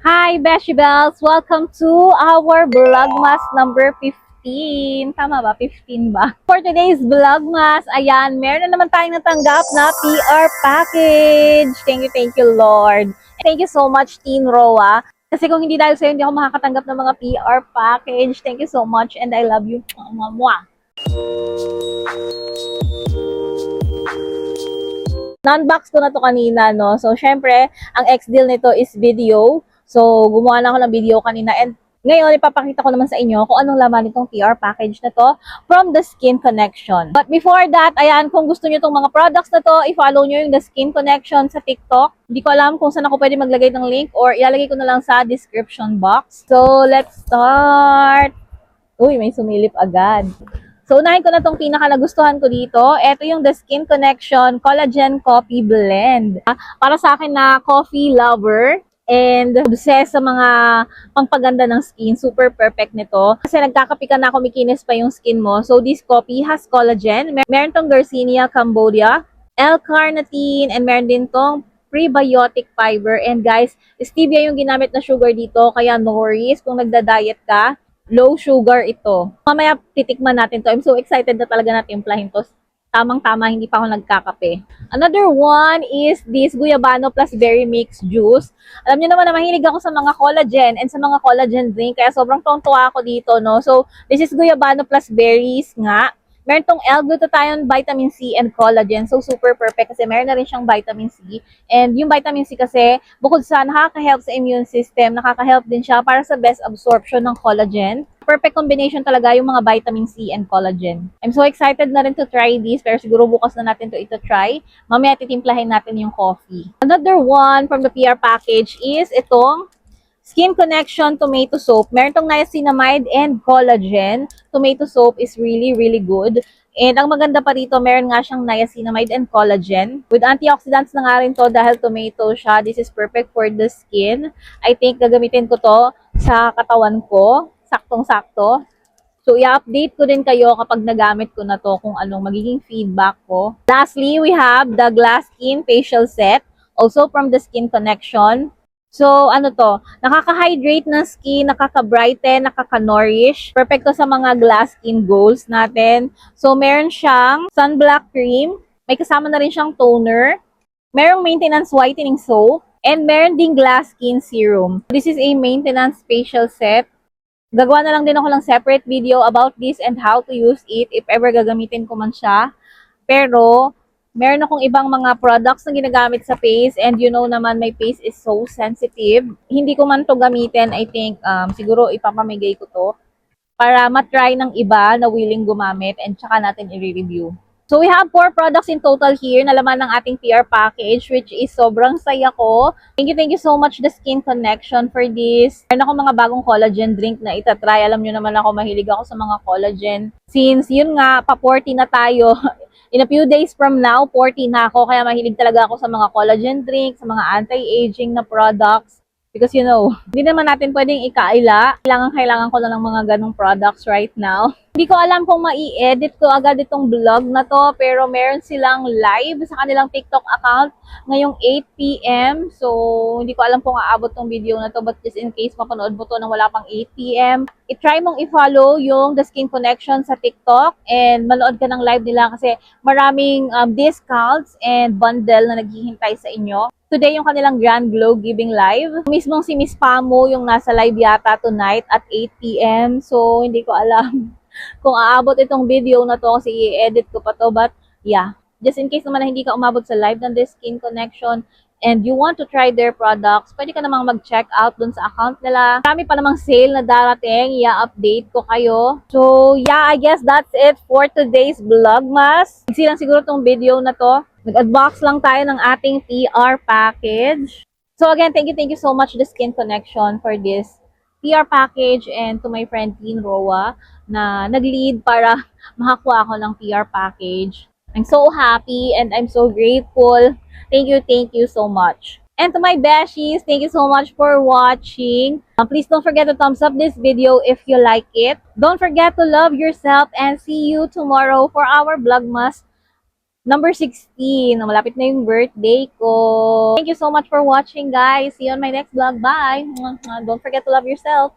Hi, Beshi Bells! Welcome to our Vlogmas number 15. Tama ba? 15 ba? For today's Vlogmas, ayan, meron na naman tayong natanggap na PR package. Thank you, Lord. Thank you so much, Teen Roa. Kasi kung hindi dahil sa'yo, hindi ako makakatanggap ng mga PR package. Thank you so much and I love you. Mwah! Non-box ko na to kanina, no? So, syempre, ang ex-deal nito is video. So, gumawa na ako ng video kanina. And ngayon, ipapakita ko naman sa inyo kung anong laman nitong PR package na to from The Skin Connection. But before that, ayan, kung gusto nyo itong mga products na to, i-follow nyo yung The Skin Connection sa TikTok. Hindi ko alam kung saan ako pwede maglagay ng link or ilalagay ko na lang sa description box. So, let's start! Uy, may sumilip agad. So, unahin ko na itong pinaka nagustuhan ko dito. Ito yung The Skin Connection Collagen Coffee Blend. Para sa akin na coffee lover and obsessed sa mga pangpaganda ng skin. Super perfect nito. Kasi nagkakape ka na, kumikinis pa yung skin mo. So, this coffee has collagen. Meron tong Garcinia Cambodia, L-carnitine, and meron din tong prebiotic fiber. And guys, stevia yung ginamit na sugar dito. Kaya no worries kung nagda-diet ka. Low sugar ito. Mamaya titikman natin to. I'm so excited na talaga natin timplahin to. Tamang-tama, hindi pa ako nagkakape. Another one is this Guyabano plus Berry Mix Juice. Alam niyo naman na mahilig ako sa mga collagen and sa mga collagen drink. Kaya sobrang tuwang-tuwa ako dito, no? So, this is Guyabano plus berries nga. Meron tong L-glutathione, vitamin C, and collagen. So, super perfect kasi meron na rin siyang vitamin C. And yung vitamin C kasi, bukod sa nakaka-help sa immune system, nakaka-help din siya para sa best absorption ng collagen. Perfect combination talaga yung mga vitamin C and collagen. I'm so excited na rin to try this, pero siguro bukas na natin to try. Mamaya titimplahin natin yung coffee. Another one from the PR package is itong Skin Connection Tomato Soap. Meron tong niacinamide and collagen. Tomato soap is really good. And ang maganda pa rito, meron nga siyang niacinamide and collagen. With antioxidants na nga rin to dahil tomato siya. This is perfect for the skin. I think gagamitin ko to sa katawan ko. Saktong-sakto. So, i-update ko din kayo kapag nagamit ko na to kung anong magiging feedback ko. Lastly, we have the Glass Skin Facial Set. Also from the Skin Connection. So, ano to? Nakaka-hydrate ng skin, nakaka-brighten, nakaka-nourish. Perfect to sa mga glass skin goals natin. So, meron siyang sunblock cream. May kasama na rin siyang toner. Merong maintenance whitening soap. And meron ding glass skin serum. This is a maintenance facial set. Gagawa na lang din ako ng separate video about this and how to use it if ever gagamitin ko man siya. Pero, meron akong ibang mga products na ginagamit sa face and you know naman my face is so sensitive. Hindi ko man to gamitin, I think siguro ipapamigay ko to para matry ng iba na willing gumamit and tsaka natin i-review. So we have 4 products in total here na laman ng ating PR package which is sobrang saya ko. Thank you so much The Skin Connection for this. Meron ako mga bagong collagen drink na itatry. Alam nyo naman ako, mahilig ako sa mga collagen. Since yun nga, pa 40 na tayo. In a few days from now, 40 na ako. Kaya mahilig talaga ako sa mga collagen drink, sa mga anti-aging na products. Because you know, hindi naman natin pwedeng ikaila. Kailangan ko na ng mga ganong products right now. Hindi ko alam kung mai-edit ko agad itong vlog na to, pero meron silang live sa kanilang TikTok account ngayong 8 p.m. So, hindi ko alam kung aabot tong video na to, but just in case mapanood mo to nang wala pang 8 p.m. I-try mong i-follow yung The Skin Connection sa TikTok and manood ka ng live nila kasi maraming discounts and bundle na naghihintay sa inyo. Today yung kanilang Grand Glow Giving Live. Mismong si Miss Pamo yung nasa live yata tonight at 8 p.m. So, hindi ko alam kung aabot itong video na to kasi i-edit ko pa to. But, yeah. Just in case naman na hindi ka umabot sa live ng The Skin Connection and you want to try their products, pwede ka namang mag-check out dun sa account nila. Marami pa namang sale na darating. I-update ko kayo. So, yeah, I guess that's it for today's Vlogmas. Iksi lang siguro tong video na to. Nag-unbox lang tayo ng ating PR package. So again, thank you so much The Skin Connection for this PR package and to my friend Teen Roa na nag-lead para makakuha ako ng PR package. I'm so happy and I'm so grateful. Thank you so much. And to my besties, thank you so much for watching. Please don't forget to thumbs up this video if you like it. Don't forget to love yourself and see you tomorrow for our Vlogmas Number 16. Malapit na yung birthday ko. Thank you so much for watching, guys. See you on my next vlog. Bye! Don't forget to love yourself.